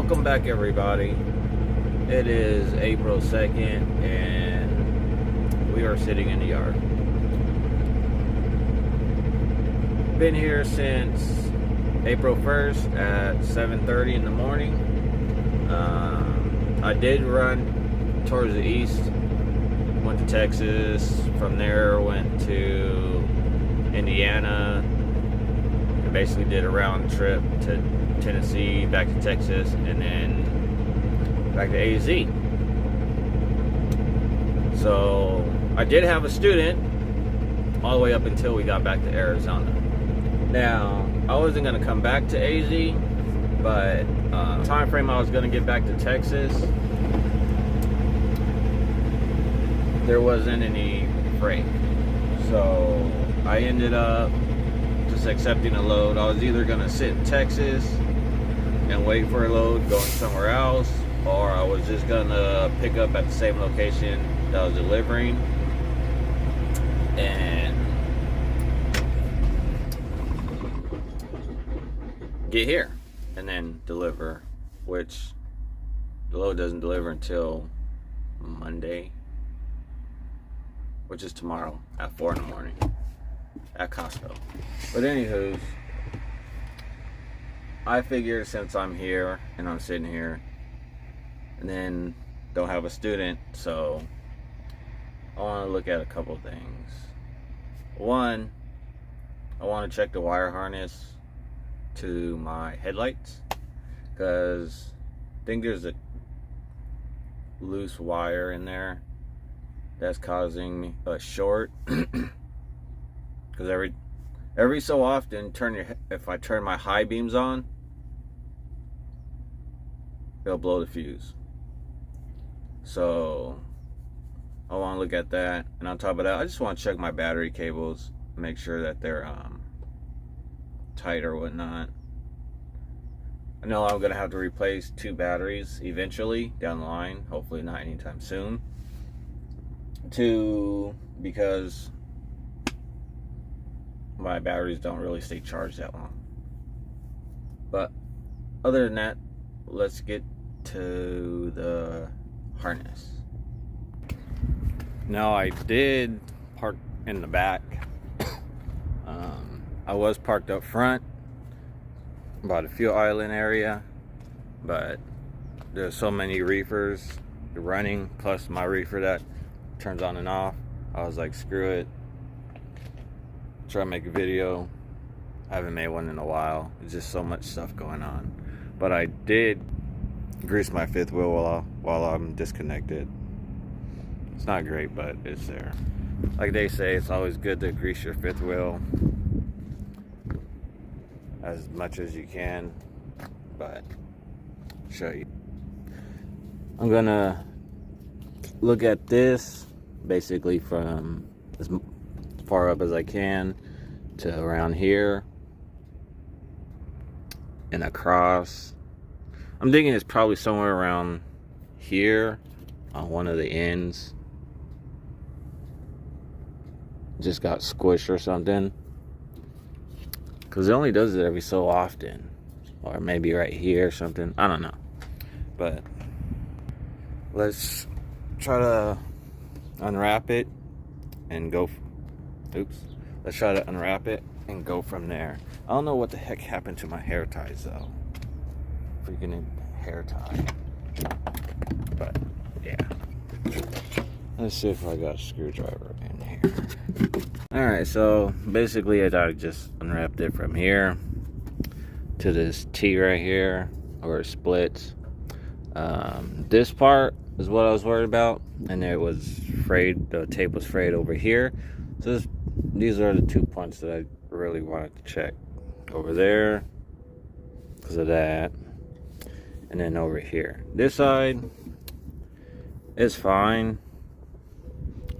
Welcome back, everybody. It is April 2nd and we are sitting in the yard. Been here since April 1st at 7:30 in the morning. I did run towards the east, went to Texas, from there went to Indiana, and basically did a round trip to Tennessee, back to Texas, and then back to AZ. So I did have a student all the way up until we got back to Arizona. Now, I wasn't going to come back to AZ, but time frame I was going to get back to Texas, there wasn't any freight. So I ended up just accepting a load. I was either going to sit in Texas and wait for a load going somewhere else, or I was just going to pick up at the same location that I was delivering and get here and then deliver, which the load doesn't deliver until Monday, which is tomorrow at 4 in the morning at Costco. But anywho, I figured since I'm here and I'm sitting here and then don't have a student, so I want to look at a couple things. One, I want to check the wire harness to my headlights, because I think there's a loose wire in there that's causing a short. Because every so often, if I turn my high beams on, it'll blow the fuse. So I want to look at that, and on top of that, I just want to check my battery cables, make sure that they're tight or whatnot. I know I'm gonna have to replace 2 batteries eventually down the line, hopefully not anytime soon. Because my batteries don't really stay charged that long. But other than that, let's get to the harness. Now, I did park in the back. I was parked up front by the fuel island area, but there's so many reefers running, plus my reefer that turns on and off. I was like, screw it, try to make a video. I haven't made one in a while. There's just so much stuff going on. But I did grease my 5th wheel while I'm disconnected. It's not great, but it's there. Like they say, it's always good to grease your 5th wheel as much as you can. But I'll show you. I'm gonna look at this basically from as far up as I can to around here and across. I'm thinking it's probably somewhere around here on one of the ends. Just got squished or something, because it only does it every so often, or maybe right here or something. I don't know, but let's try to unwrap it and go. Let's try to unwrap it and go from there. I don't know what the heck happened to my hair ties though. Freaking hair tie. But yeah, let's see if I got a screwdriver in here. Alright, so basically I just unwrapped it from here to this T right here, or it splits. This part is what I was worried about, and it was frayed. The tape was frayed over here. So these are the 2 points that I really wanted to check. Over there, because of that, and then over here. This side is fine.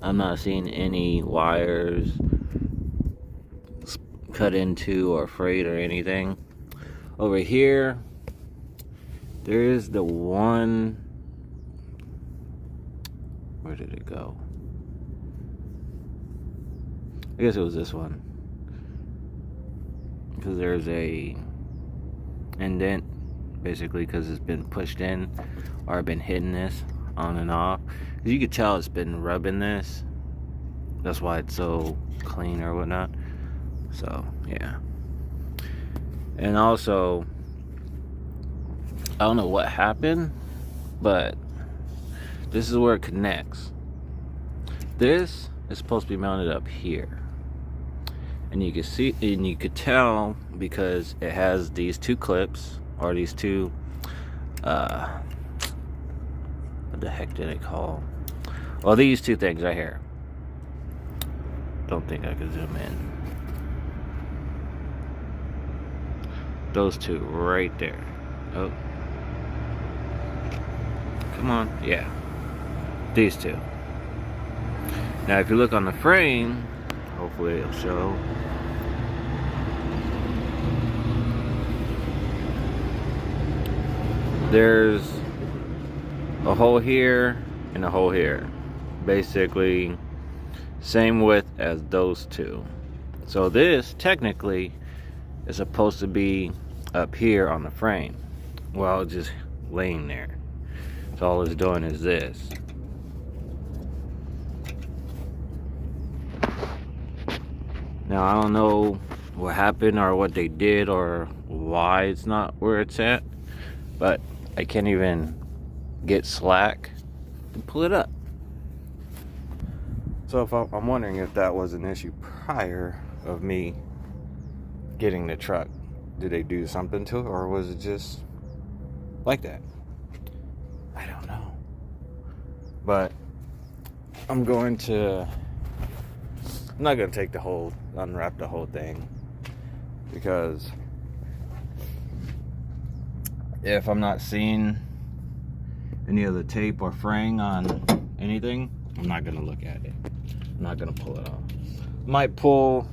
I'm not seeing any wires cut into or frayed or anything. Over here, there is the one. Where did it go? I guess it was this one. Because there's a indent basically, because it's been pushed in or been hitting this on and off. As you can tell, it's been rubbing this. That's why it's so clean or whatnot. So yeah. And also, I don't know what happened, but this is where it connects. This is supposed to be mounted up here, and you can see, and you could tell because it has these two clips, or these two what the heck did it call? Well, these two things right here. Don't think I could zoom in. Those two right there. Oh, come on. Yeah, these two. Now if you look on the frame, hopefully it'll show. There's a hole here and a hole here. Basically same width as those two. So this technically is supposed to be up here on the frame. Well, just laying there. So all it's doing is this. Now I don't know what happened or what they did or why it's not where it's at, but I can't even get slack to pull it up. So if I'm wondering if that was an issue prior of me getting the truck. Did they do something to it, or was it just like that? I don't know. But I'm not going to unwrap the whole thing, because if I'm not seeing any of the tape or fraying on anything, I'm not going to look at it. I'm not going to pull it off. Might pull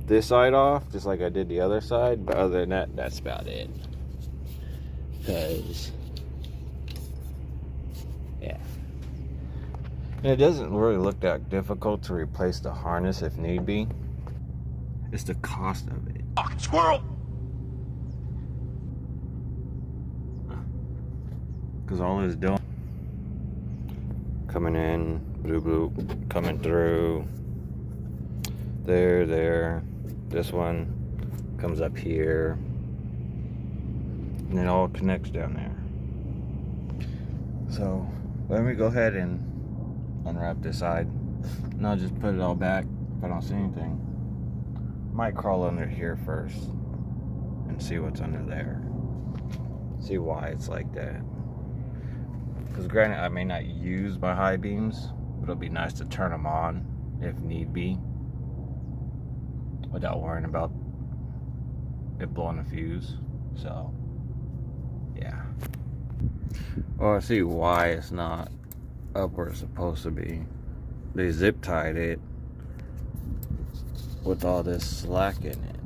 this side off just like I did the other side, but other than that, that's about it. Because yeah, and it doesn't really look that difficult to replace the harness if need be. It's the cost of it. Fucking squirrel. Because all it's doing, coming in, bloop bloop, coming through, there. This one comes up here, and it all connects down there. So let me go ahead and unwrap this side, and I'll just put it all back if I don't see anything. Might crawl under here first and see what's under there. See why it's like that. Because granted, I may not use my high beams, but it'll be nice to turn them on if need be, without worrying about it blowing a fuse. So yeah. Well, I see why it's not up where it's supposed to be. They zip tied it with all this slack in it.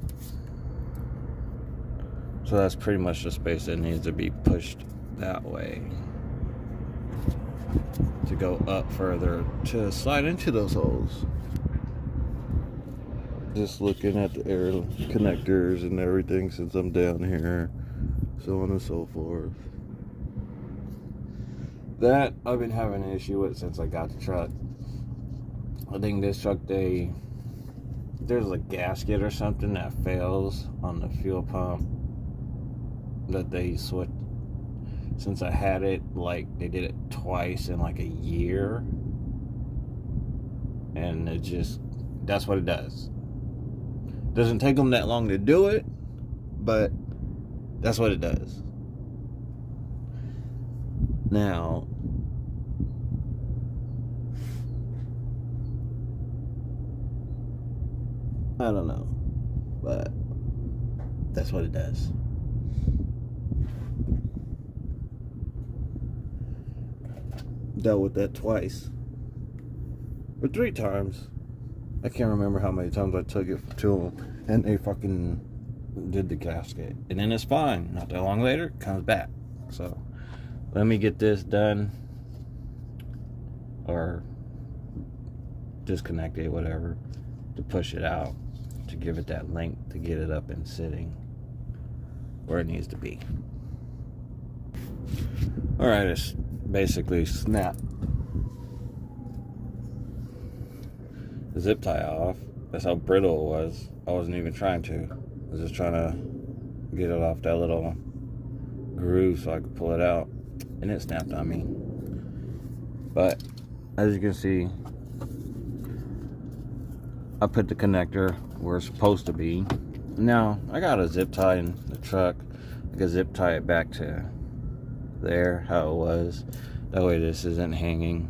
So that's pretty much the space that needs to be pushed that way to go up further to slide into those holes. Just looking at the air connectors and everything since I'm down here, so on and so forth. That I've been having an issue with since I got the truck. I think this truck, there's a gasket or something that fails on the fuel pump that they switched. Since I had it, like, they did it twice in like a year, and it just, that's what it does. Doesn't take them that long to do it, but that's what it does. Now, I don't know, but that's what it does. Dealt with that twice or 3 times. I can't remember how many times I took it to them, and they fucking did the gasket, and then it's fine. Not that long later, it comes back. So let me get this done, or disconnect it, whatever, to push it out, to give it that length to get it up and sitting. where it needs to be. Alright, it's basically snapped the zip tie off. That's how brittle it was. I wasn't even trying to. I was just trying to get it off that little groove so I could pull it out, and it snapped on me. But as you can see, I put the connector where it's supposed to be. Now I got a zip tie in the truck. I can zip tie it back to there how it was. That way this isn't hanging.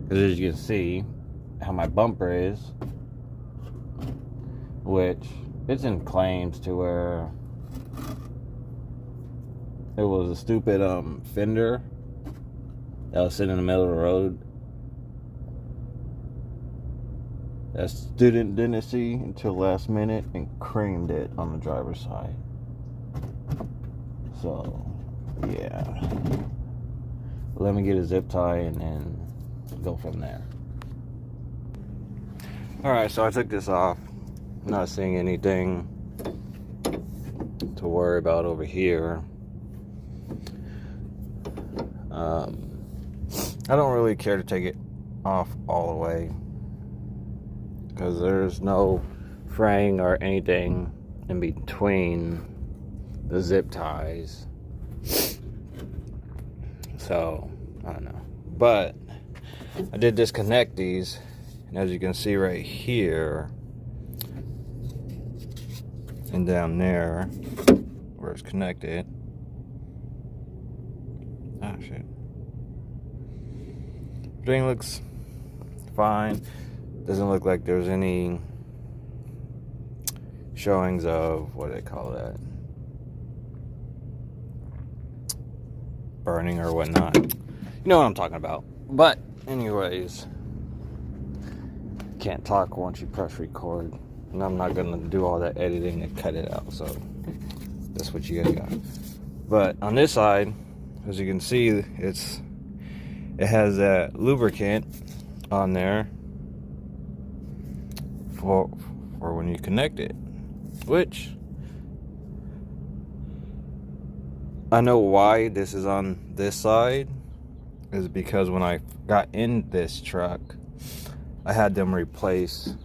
Because as you can see how my bumper is, which it's in claims to where it was a stupid fender that was sitting in the middle of the road that student didn't see until last minute and creamed it on the driver's side. So yeah, let me get a zip tie and then go from there. Alright, so I took this off. I'm not seeing anything to worry about over here. I don't really care to take it off all the way because there's no fraying or anything in between the zip ties. So I don't know, but I did disconnect these, and as you can see right here and down there where it's connected, shit, everything looks fine. Doesn't look like there's any showings of, what do they call that, burning or whatnot. You know what I'm talking about. But anyways, can't talk once you press record, and I'm not gonna do all that editing and cut it out, so that's what you guys got. But on this side, as you can see, it has that lubricant on there for when you connect it, which I know why this is on this side is because when I got in this truck, I had them replace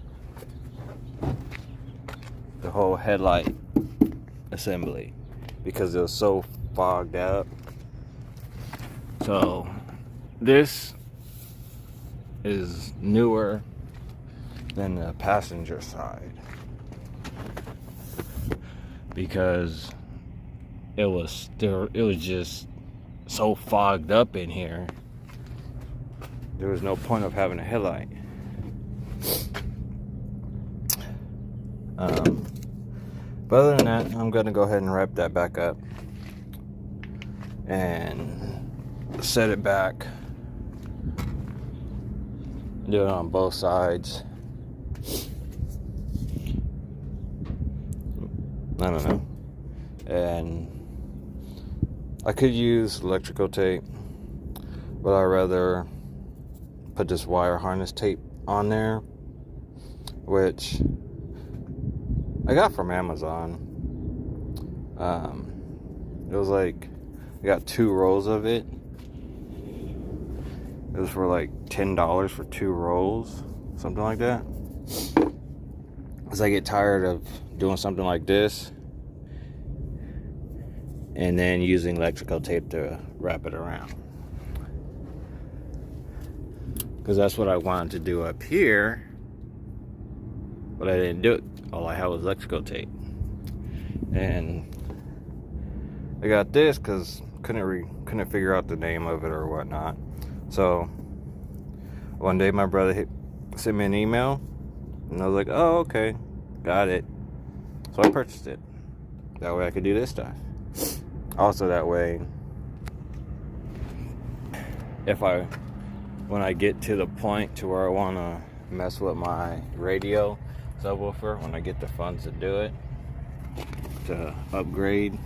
the whole headlight assembly because it was so fogged up. So this is newer than the passenger side because it was just so fogged up in here. There was no point of having a headlight. But other than that, I'm gonna go ahead and wrap that back up and set it back. Do it on both sides. I don't know. And I could use electrical tape, but I'd rather put this wire harness tape on there, which I got from Amazon. It was like, I got 2 rolls of it. It was for like $10 for 2 rolls, something like that. Because I get tired of doing something like this and then using electrical tape to wrap it around. Because that's what I wanted to do up here, but I didn't do it. All I had was electrical tape. And I got this because couldn't figure out the name of it or whatnot. So one day my brother sent me an email, and I was like, oh, okay, got it. So I purchased it. That way I could do this stuff. Also that way, when I get to the point to where I want to mess with my radio subwoofer, when I get the funds to do it, to upgrade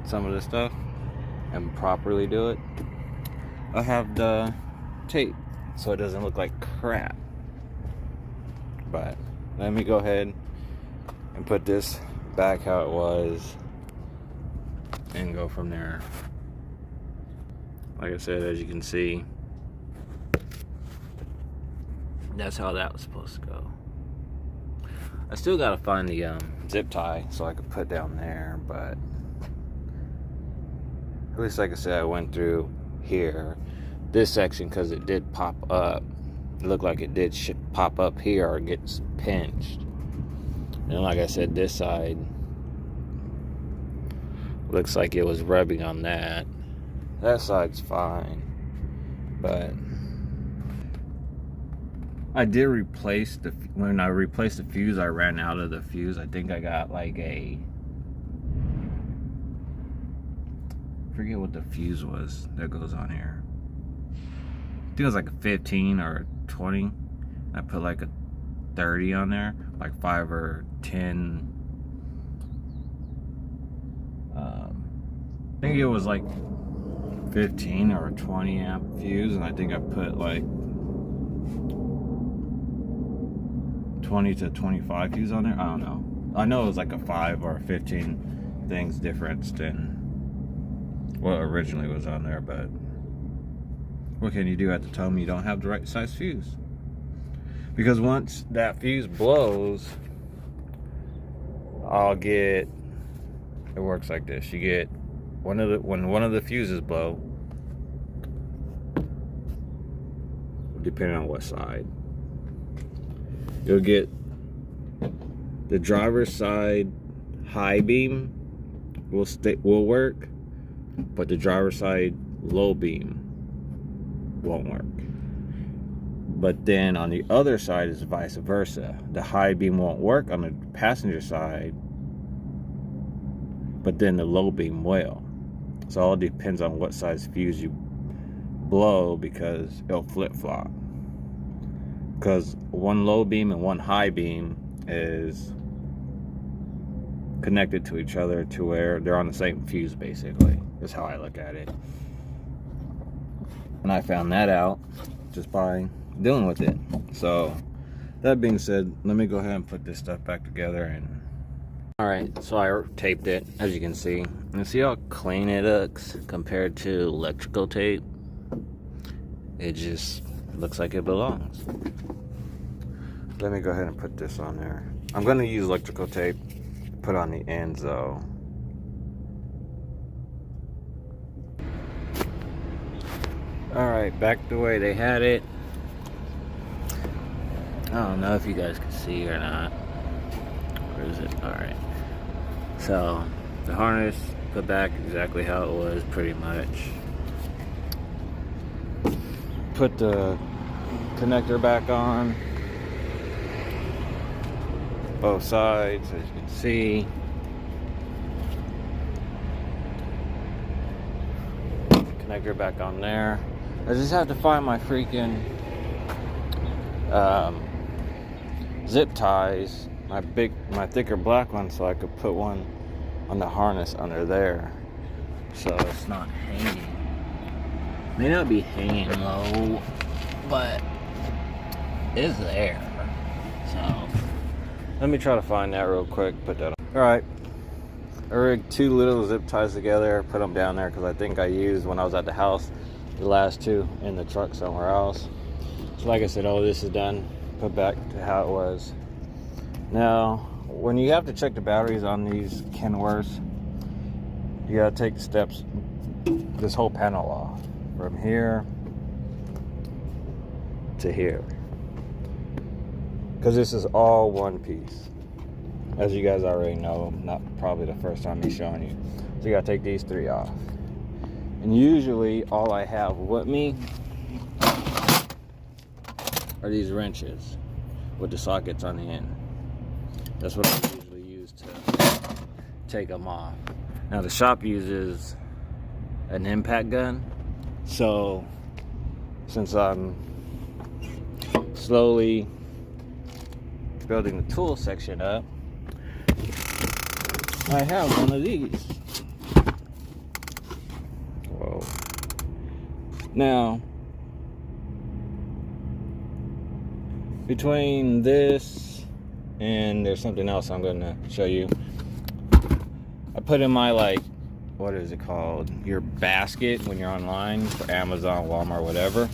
some of the stuff and properly do it, I have the tape so it doesn't look like crap. But let me go ahead and put this back how it was and go from there. Like I said, as you can see, that's how that was supposed to go. I still gotta find the zip tie so I could put down there, but at least, like I said, I went through here, this section, because it did pop up. It looked like it did pop up here or gets pinched. And like I said, this side looks like it was rubbing on that. That side's fine, but I did replace when I replaced the fuse, I ran out of the fuse. I think I got like I forget what the fuse was that goes on here. I think it was like a 15 or a 20. I put like a 30 on there, like 5 or 10. I think it was like 15 or a 20 amp fuse, and I think I put like 20 to 25 fuse on there. I don't know. I know it was like a 5 or 15 things difference than what originally was on there, but what can you do at the time you don't have the right size fuse? Because once that fuse blows, it works like this. You get when one of the fuses blow, depending on what side, you'll get the driver's side high beam will work, but the driver's side low beam won't work. But then on the other side is vice versa. The high beam won't work on the passenger side, but then the low beam will. So it all depends on what size fuse you blow, because it'll flip-flop. Because one low beam and one high beam is connected to each other to where they're on the same fuse, basically. That's how I look at it. And I found that out just by dealing with it. So that being said, let me go ahead and put this stuff back together. And alright, so I taped it, as you can see. And see how clean it looks compared to electrical tape? It just looks like it belongs. Let me go ahead and put this on there. I'm going to use electrical tape to put on the ends though. Alright, back the way they had it. I don't know if you guys can see or not. Where is it? Alright. So, the harness put back exactly how it was, pretty much. Put the connector back on both sides, as you can see. Connector back on there. I just have to find my freaking zip ties, my thicker black one, so I could put one on the harness under there, so it's not hanging. May not be hanging low, but it's there. So let me try to find that real quick, put that on. Alright, I rigged 2 little zip ties together, put them down there because I think I used, when I was at the house, the last 2 in the truck somewhere else. So like I said, all this is done, put back to how it was. Now, when you have to check the batteries on these Kenworths, you gotta take the steps, this whole panel off, from here to here, because this is all one piece, as you guys already know. Not probably the first time me showing you. So you gotta take these 3 off, and usually all I have with me are these wrenches with the sockets on the end. That's what I usually use to take them off. Now the shop uses an impact gun, so since I'm slowly building the tool section up, I have one of these. Whoa. Now, between this and there's something else I'm gonna show you, I put in my what is it called? Your basket when you're online for Amazon, Walmart, whatever.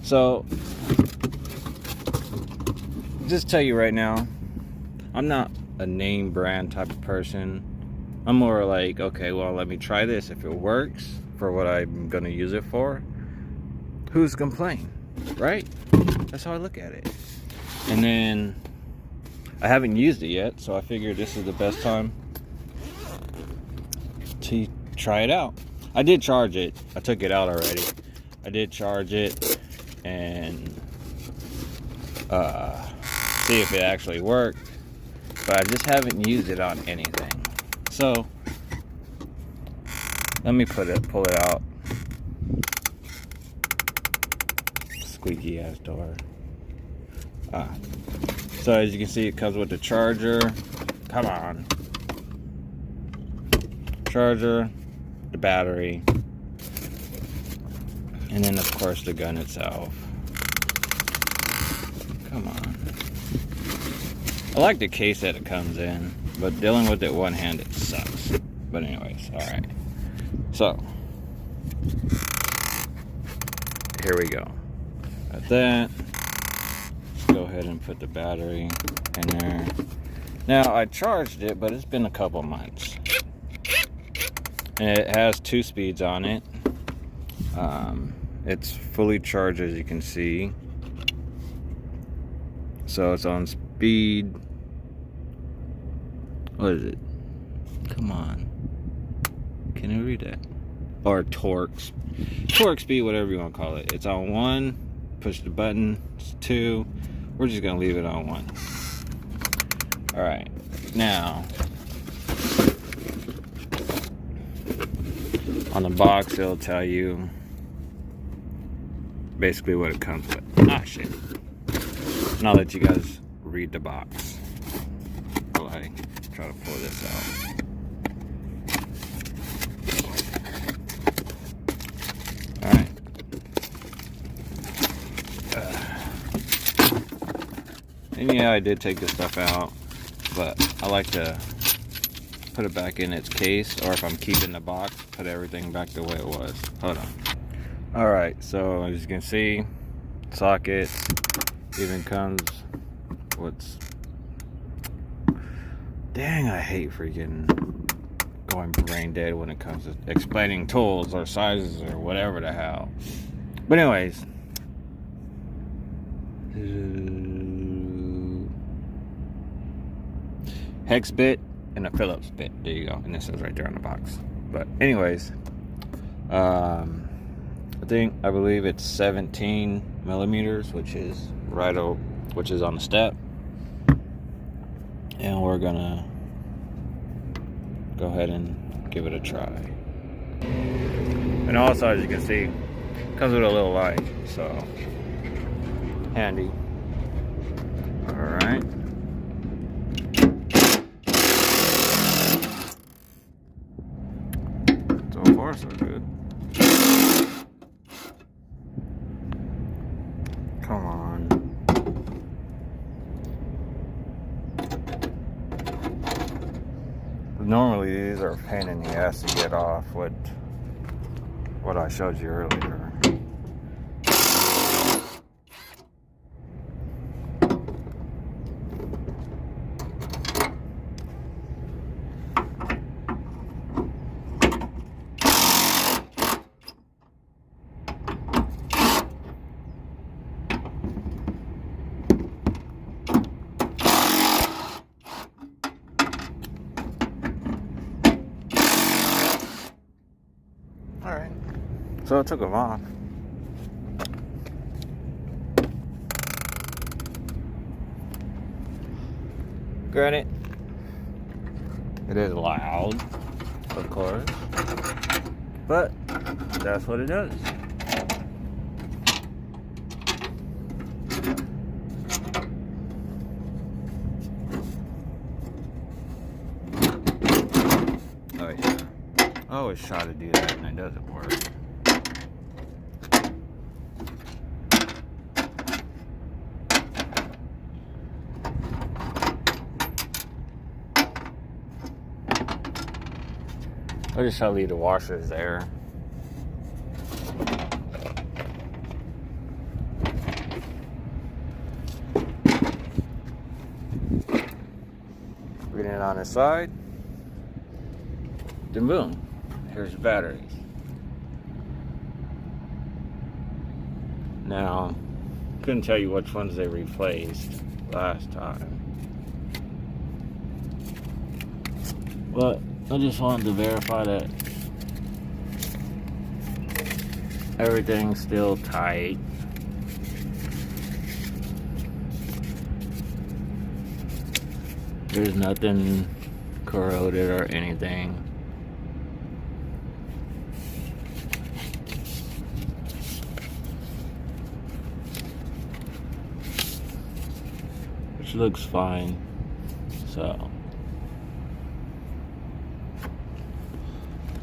So, just tell you right now, I'm not a name brand type of person. I'm more like, okay, well, let me try this. If it works for what I'm gonna use it for, who's complaining, right? That's how I look at it. And then I haven't used it yet, so I figured this is the best time to try it out. I did charge it. I took it out already. I did charge it and see if it actually worked, but I just haven't used it on anything. So let me pull it out. Squeaky ass door. So as you can see, it comes with the charger. Come on. Charger, the battery, and then of course the gun itself. Come on. I like the case that it comes in, but dealing with it one-handed sucks. But anyways, alright. So, here we go. Got that. Let's go ahead and put the battery in there. Now, I charged it, but it's been a couple months. And it has 2 speeds on it. It's fully charged, as you can see. So it's on speed. What is it? Come on. Can you read that? Or torque speed, whatever you want to call it. It's on 1. Push the button. It's 2. We're just gonna leave it on 1. All right. Now, on the box, it'll tell you basically what it comes with. Ah, shit. And I'll let you guys read the box while I try to pull this out. Alright. And yeah, I did take this stuff out, but I like to put it back in its case, or if I'm keeping the box, put everything back the way it was. Hold on. Alright, so as you can see, socket even comes with... Dang, I hate freaking going brain dead when it comes to explaining tools or sizes or whatever the hell. But anyways, hex bit and a Phillips bit. There you go. And this is right there on the box. But anyways, I believe it's 17 millimeters, which is on the step. And we're gonna go ahead and give it a try. And also, as you can see, it comes with a little light, so handy. All right. So far, so good. Come on. Normally these are a pain in the ass to get off with what I showed you earlier. Alright, so I took them off. Granted, it is loud, of course, but that's what it does. Oh yeah. I always try to do that and it doesn't work. I'll just try to leave the washers there. Reading it on the side. Then boom, here's the batteries. Now, couldn't tell you which ones they replaced last time. But I just wanted to verify that everything's still tight. There's nothing corroded or anything. Which looks fine. So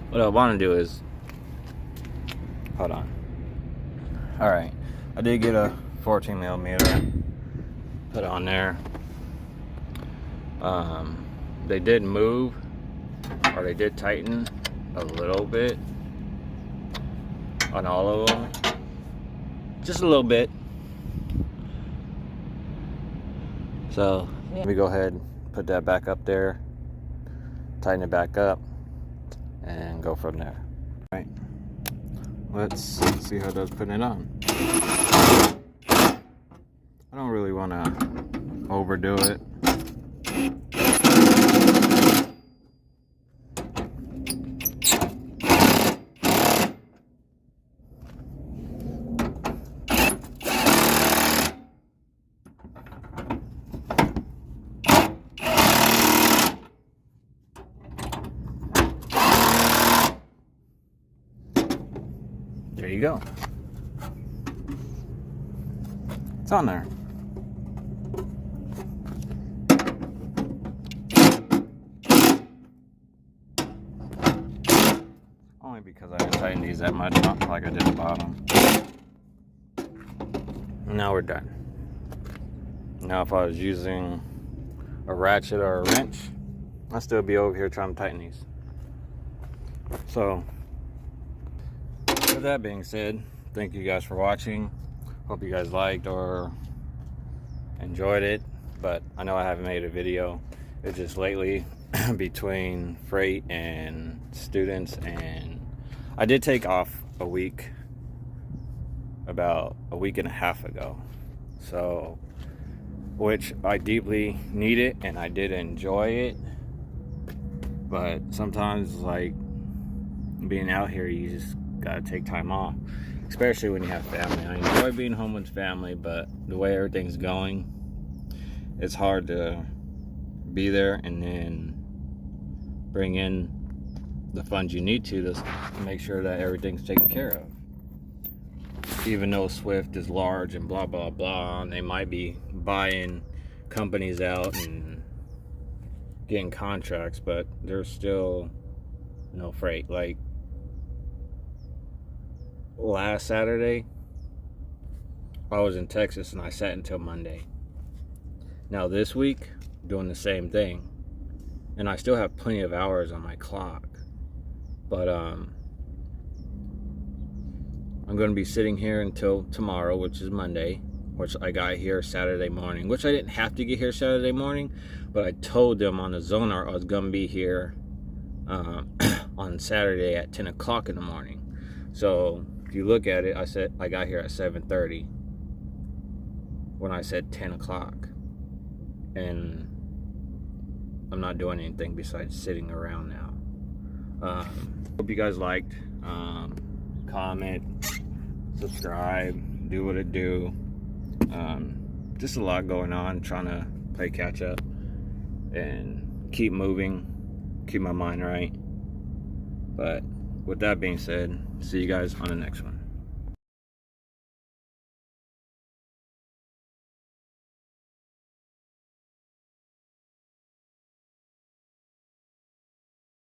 what I want to do is, hold on. Alright, I did get a 14 millimeter put on there. They did move, or they did tighten a little bit on all of them. Just a little bit. So let me go ahead and put that back up there, tighten it back up, and go from there. All right, let's see how that's putting it on. I don't really want to overdo it. There you go. It's on there. Only because I didn't tighten these that much, not like I did the bottom. Now we're done. Now if I was using a ratchet or a wrench, I'd still be over here trying to tighten these. So with that being said, thank you guys for watching. Hope you guys liked or enjoyed it, but I know I haven't made a video. It's just lately between freight and students, and I did take off a week, about a week and a half ago, so, which I deeply needed and I did enjoy it, but sometimes like being out here, you just gotta take time off, especially when you have family. I enjoy being home with family, but the way everything's going, it's hard to be there and then bring in the funds you need to make sure that everything's taken care of. Even though Swift is large and blah blah blah, and they might be buying companies out and getting contracts, but there's still no freight. Like last Saturday, I was in Texas and I sat until Monday. Now this week, doing the same thing, and I still have plenty of hours on my clock, but I'm going to be sitting here until tomorrow, which is Monday, which I got here Saturday morning, which I didn't have to get here Saturday morning, but I told them on the Zonar I was going to be here on Saturday at 10 o'clock in the morning. So if you look at it, I said I got here at 7:30 when I said 10 o'clock, and I'm not doing anything besides sitting around now. Hope you guys liked. Comment, subscribe, do what it do. Just a lot going on, trying to play catch up and keep moving, keep my mind right. But with that being said, see you guys on the next one.